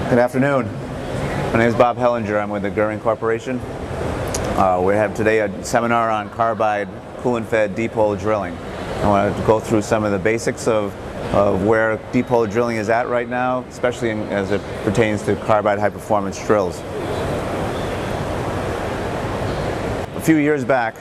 Good afternoon. My name is Bob Hellinger. I'm with the Guhring Corporation. We have today a seminar on carbide coolant-fed deep hole drilling. I want to go through some of the basics of where deep hole drilling is at right now, especially as it pertains to carbide high-performance drills. A few years back,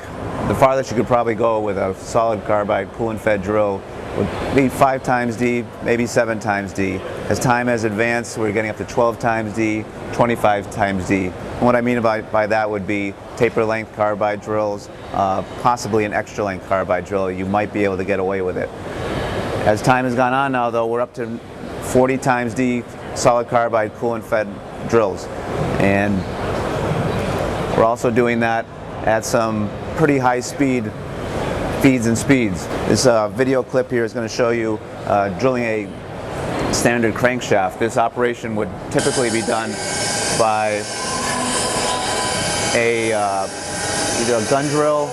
the farthest you could probably go with a solid carbide coolant-fed drill would be 5 times D, maybe 7 times D. As time has advanced, we're getting up to 12 times D, 25 times D. And what I mean by that would be taper length carbide drills, possibly an extra length carbide drill. You might be able to get away with it. As time has gone on now, though, we're up to 40 times D solid carbide coolant-fed drills. And we're also doing that at some pretty high speed feeds and speeds. This video clip here is going to show you drilling a standard crankshaft. This operation would typically be done by either a gun drill,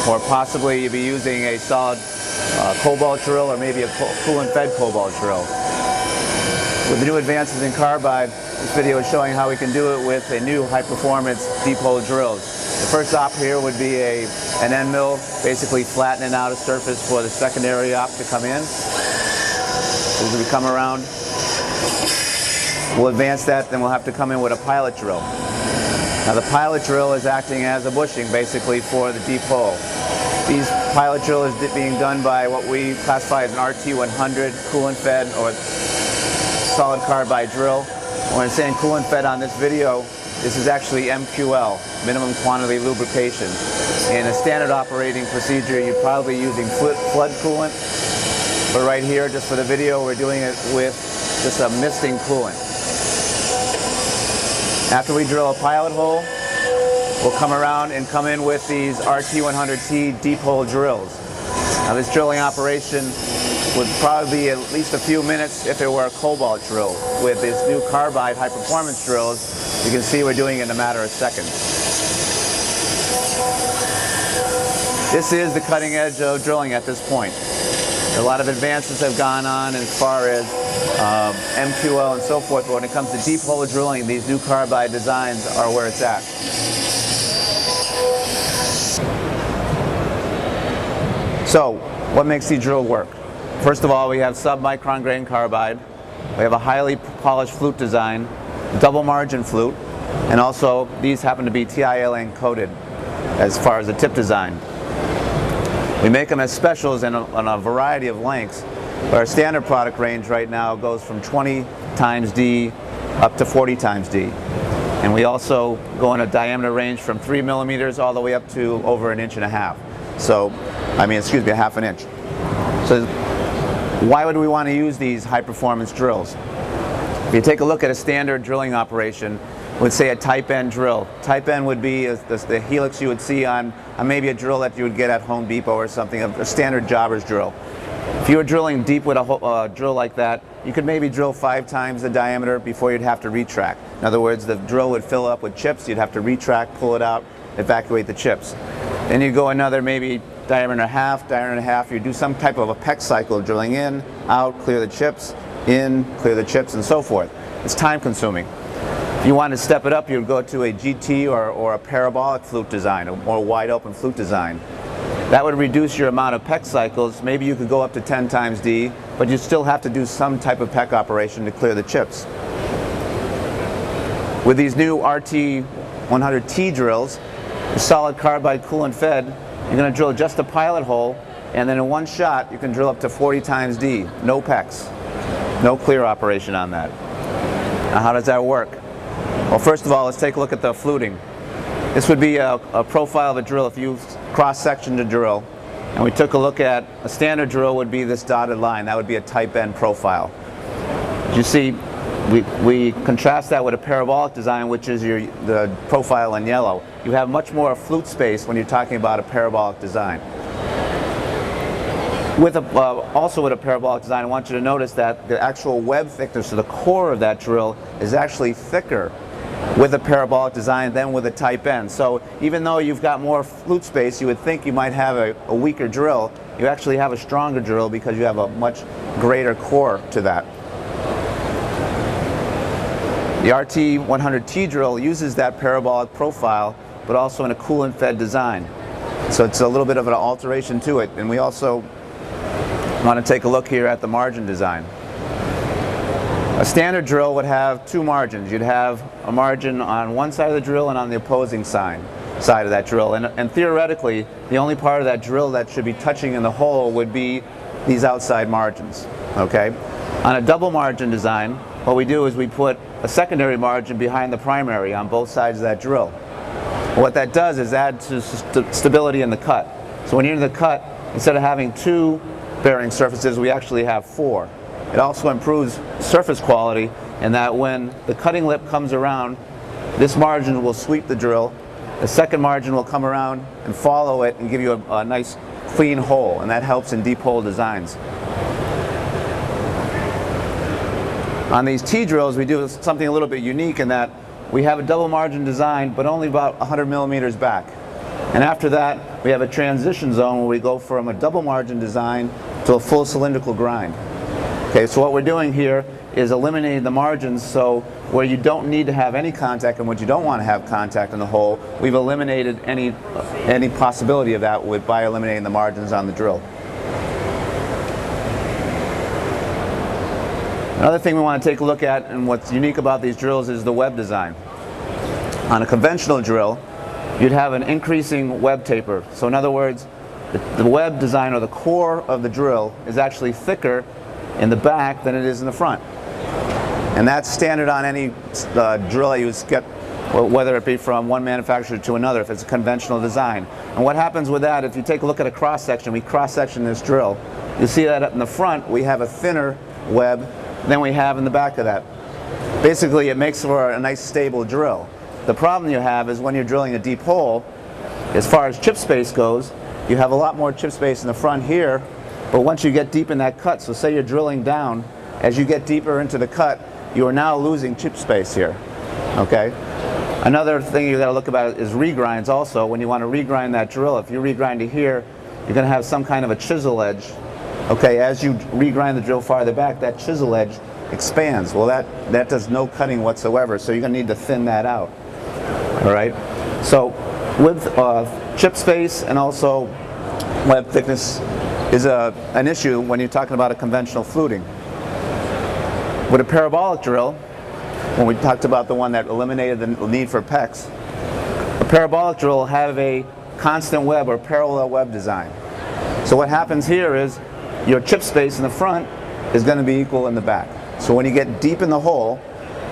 or possibly you'd be using a solid cobalt drill, or maybe a coolant-fed cobalt drill. With the new advances in carbide, this video is showing how we can do it with a new high-performance deep hole drills. The first op here would be an end mill, basically flattening out a surface for the secondary op to come in. As we come around, we'll advance that, then we'll have to come in with a pilot drill. Now the pilot drill is acting as a bushing basically for the deep hole. These pilot drill is being done by what we classify as an RT100 coolant-fed or solid carbide drill. When I'm saying coolant-fed on this video, this is actually MQL, minimum quantity lubrication. In a standard operating procedure, you're probably using flood coolant, but right here, just for the video, we're doing it with just a misting coolant. After we drill a pilot hole, we'll come around and come in with these RT100T deep hole drills. Now this drilling operation would probably be at least a few minutes if it were a cobalt drill. With these new carbide high performance drills, you can see we're doing it in a matter of seconds. This is the cutting edge of drilling at this point. A lot of advances have gone on as far as MQL and so forth, but when it comes to deep hole drilling, these new carbide designs are where it's at. So, what makes the drill work? First of all, we have sub-micron grain carbide. We have a highly polished flute design, double margin flute, and also these happen to be TiLN coated as far as the tip design. We make them as specials in a variety of lengths, but our standard product range right now goes from 20 times D up to 40 times D. And we also go in a diameter range from 3 millimeters all the way up to over 1.5 inches. So, excuse me, 1/2 inch. So, why would we want to use these high-performance drills? If you take a look at a standard drilling operation, would say a type N drill. Type N would be the helix you would see on maybe a drill that you would get at Home Depot or something, a standard jobber's drill. If you were drilling deep with a drill like that, you could maybe drill 5 times the diameter before you'd have to retract. In other words, the drill would fill up with chips, you'd have to retract, pull it out, evacuate the chips. Then you go another maybe diameter and a half, you do some type of a peck cycle, drilling in, out, clear the chips, in, clear the chips, and so forth. It's time consuming. If you want to step it up, you would go to a GT or a parabolic flute design, a more wide open flute design. That would reduce your amount of peck cycles. Maybe you could go up to 10 times D, but you still have to do some type of peck operation to clear the chips. With these new RT100T drills, the solid carbide coolant fed, you're going to drill just a pilot hole, and then in one shot you can drill up to 40 times D, no pecks, no clear operation on that. Now how does that work? Well, first of all, let's take a look at the fluting. This would be a profile of a drill if you cross-sectioned a drill, and we took a look at a standard drill would be this dotted line. That would be a type N profile. You see, we contrast that with a parabolic design, which is the profile in yellow. You have much more flute space when you're talking about a parabolic design. Also with a parabolic design, I want you to notice that the actual web thickness of the core of that drill is actually thicker with a parabolic design than with a type N. So even though you've got more flute space, you would think you might have a weaker drill. You actually have a stronger drill because you have a much greater core to that. The RT100T drill uses that parabolic profile, but also in a coolant-fed design. So it's a little bit of an alteration to it. And we also want to take a look here at the margin design. A standard drill would have two margins. You'd have a margin on one side of the drill and on the opposing side of that drill. And theoretically, the only part of that drill that should be touching in the hole would be these outside margins. Okay? On a double margin design, what we do is we put a secondary margin behind the primary on both sides of that drill. What that does is add to stability in the cut. So when you're in the cut, instead of having two bearing surfaces, we actually have four. It also improves surface quality in that when the cutting lip comes around, this margin will sweep the drill. The second margin will come around and follow it and give you a nice clean hole, and that helps in deep hole designs. On these T-drills, we do something a little bit unique in that we have a double margin design, but only about 100 millimeters back. And after that, we have a transition zone where we go from a double margin design to a full cylindrical grind. Okay, so what we're doing here is eliminating the margins, so where you don't need to have any contact and what you don't want to have contact in the hole, we've eliminated any possibility of that by eliminating the margins on the drill. Another thing we want to take a look at, and what's unique about these drills, is the web design. On a conventional drill, you'd have an increasing web taper. So in other words, the web design, or the core of the drill, is actually thicker in the back than it is in the front. And that's standard on any drill that you get, whether it be from one manufacturer to another, if it's a conventional design. And what happens with that, if you take a look at a cross-section, we cross-section this drill, you see that in the front we have a thinner web than we have in the back of that. Basically, it makes for a nice stable drill. The problem you have is when you're drilling a deep hole, as far as chip space goes, you have a lot more chip space in the front here, but once you get deep in that cut, so say you're drilling down, as you get deeper into the cut, you are now losing chip space here. Okay? Another thing you got to look about is regrinds also. When you want to regrind that drill, if you regrind to here, you're going to have some kind of a chisel edge. Okay, as you regrind the drill farther back, that chisel edge expands. Well, that does no cutting whatsoever, so you're going to need to thin that out. All right? So with chip space and also web thickness is an issue when you're talking about a conventional fluting. With a parabolic drill, when we talked about the one that eliminated the need for PEX, a parabolic drill will have a constant web or parallel web design. So what happens here is your chip space in the front is going to be equal in the back. So when you get deep in the hole,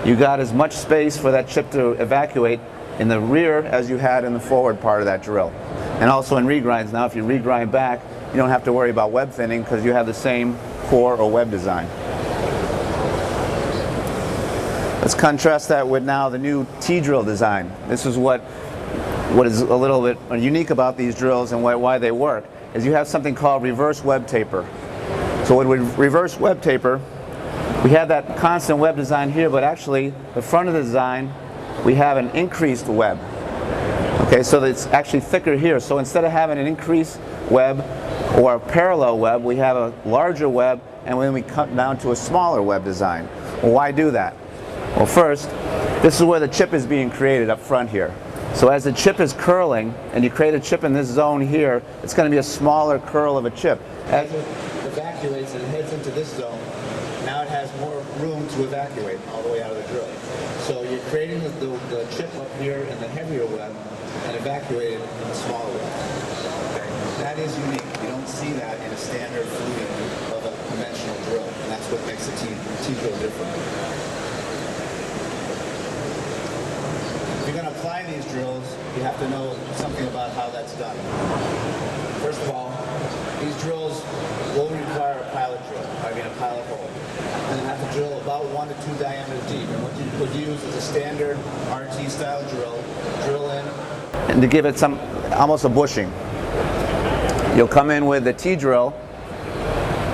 you got as much space for that chip to evacuate in the rear as you had in the forward part of that drill. And also in regrinds, now if you regrind back, you don't have to worry about web thinning because you have the same core or web design. Let's contrast that with now the new T-drill design. This is what is a little bit unique about these drills and why they work, is you have something called reverse web taper. So with reverse web taper, we have that constant web design here, but actually the front of the design, we have an increased web. Okay, so it's actually thicker here. So instead of having an increased web or a parallel web, we have a larger web, and then we cut down to a smaller web design. Well, why do that? Well, first, this is where the chip is being created up front here. So as the chip is curling, and you create a chip in this zone here, it's going to be a smaller curl of a chip. As it evacuates and heads into this zone, now it has more room to evacuate all the way out of the drill. So you're creating the chip up here in the heavier web and evacuate it in the smaller web. Okay. That is unique. You don't see that in a standard fluting of a conventional drill, and that's what makes the T-drill different. If you're going to apply these drills, you have to know something about how that's done. First of all, these drills will require a pilot drill, a pilot hole. And you have to drill about 1 to 2 diameters deep. And what you would use is a standard RT style drill in. And to give it almost a bushing. You'll come in with the T-drill,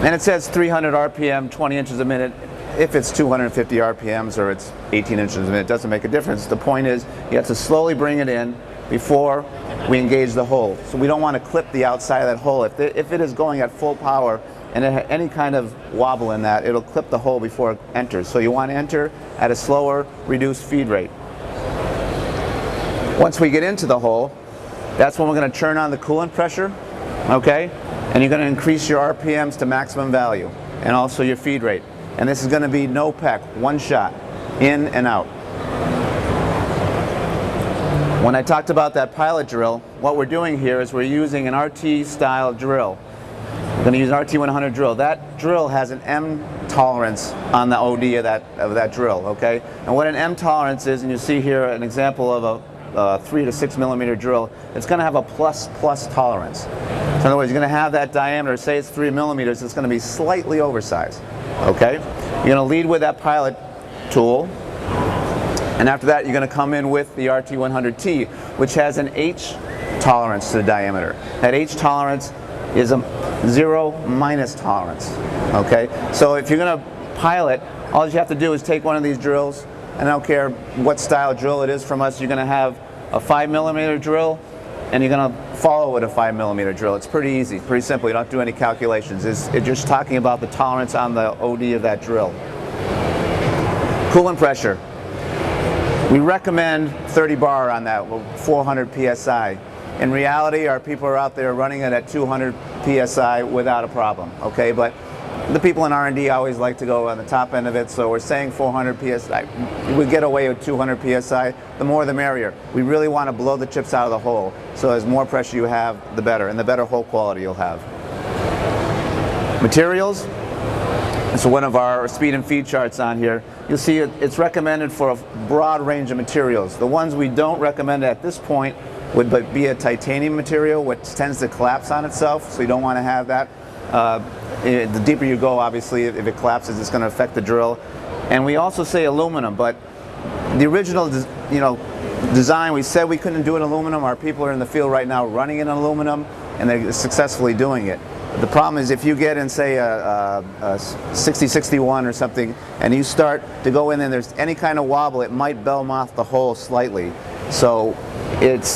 and it says 300 RPM, 20 inches a minute. If it's 250 RPMs or it's 18 inches a minute, it doesn't make a difference. The point is, you have to slowly bring it in before we engage the hole. So we don't want to clip the outside of that hole. If it is going at full power, and any kind of wobble in that, it'll clip the hole before it enters. So you want to enter at a slower, reduced feed rate. Once we get into the hole, that's when we're going to turn on the coolant pressure, okay? And you're going to increase your RPMs to maximum value, and also your feed rate. And this is going to be no peck, one shot, in and out. When I talked about that pilot drill, what we're doing here is we're using an RT style drill. We're going to use an RT100 drill. That drill has an M tolerance on the OD of that drill, okay? And what an M tolerance is, and you see here an example of a 3 to 6 millimeter drill, it's going to have a plus tolerance. So in other words, you're going to have that diameter, say it's 3 millimeters, it's going to be slightly oversized, okay? You're going to lead with that pilot tool. And after that, you're going to come in with the RT100T, which has an H tolerance to the diameter. That H tolerance is a 0 minus tolerance. Okay? So if you're going to pilot, all you have to do is take one of these drills, and I don't care what style drill it is from us, you're going to have a 5 millimeter drill, and you're going to follow with a 5 millimeter drill. It's pretty easy, pretty simple. You don't have to do any calculations. It's just talking about the tolerance on the OD of that drill. Coolant pressure. We recommend 30 bar on that, 400 psi. In reality, our people are out there running it at 200 psi without a problem, okay? But the people in R&D always like to go on the top end of it, so we're saying 400 psi. We get away with 200 psi, the more the merrier. We really want to blow the chips out of the hole, so as more pressure you have, the better, and the better hole quality you'll have. Materials. So one of our speed and feed charts on here, you'll see it's recommended for a broad range of materials. The ones we don't recommend at this point would be a titanium material, which tends to collapse on itself, so you don't want to have that. The deeper you go, obviously, if it collapses, it's going to affect the drill. And we also say aluminum, but the original design, we said we couldn't do it in aluminum. Our people are in the field right now running in aluminum, and they're successfully doing it. The problem is if you get in, say, a 6061 or something, and you start to go in and there's any kind of wobble, it might bell mouth the hole slightly. So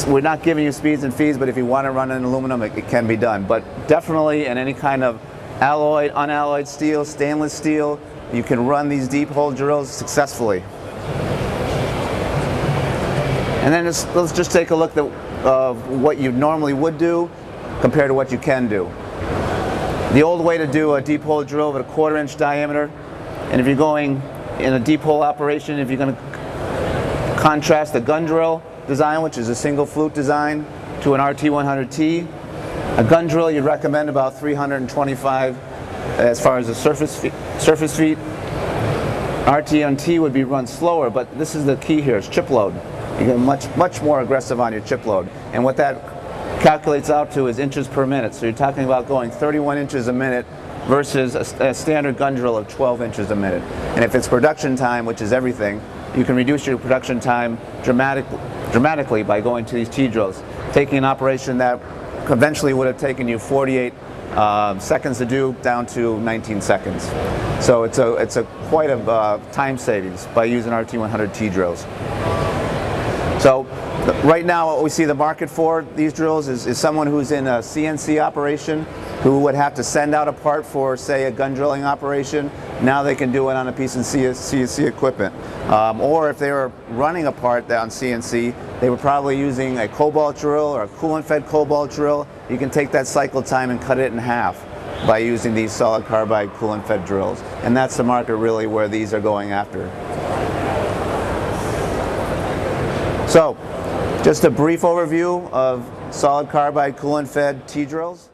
we're not giving you speeds and feeds, but if you want to run in aluminum, it can be done. But definitely in any kind of alloyed, unalloyed steel, stainless steel, you can run these deep hole drills successfully. And then let's just take a look at what you normally would do compared to what you can do. The old way to do a deep hole drill with a 1/4 inch diameter, and if you're going in a deep hole operation, if you're going to contrast the gun drill design, which is a single flute design, to an RT100T, a gun drill you'd recommend about 325 as far as the surface feet. RT1T would be run slower, but this is the key here, is chip load. You get much more aggressive on your chip load, and what that calculates out to is inches per minute. So you're talking about going 31 inches a minute versus a standard gun drill of 12 inches a minute. And if it's production time, which is everything, you can reduce your production time dramatically by going to these T drills, taking an operation that conventionally would have taken you 48 seconds to do down to 19 seconds. So it's quite a time savings by using RT100T drills. So right now what we see the market for these drills is someone who's in a CNC operation who would have to send out a part for, say, a gun drilling operation. Now they can do it on a piece of CNC equipment. Or if they were running a part on CNC, they were probably using a cobalt drill or a coolant-fed cobalt drill. You can take that cycle time and cut it in half by using these solid carbide coolant-fed drills. And that's the market really where these are going after. So, just a brief overview of solid carbide coolant-fed T drills.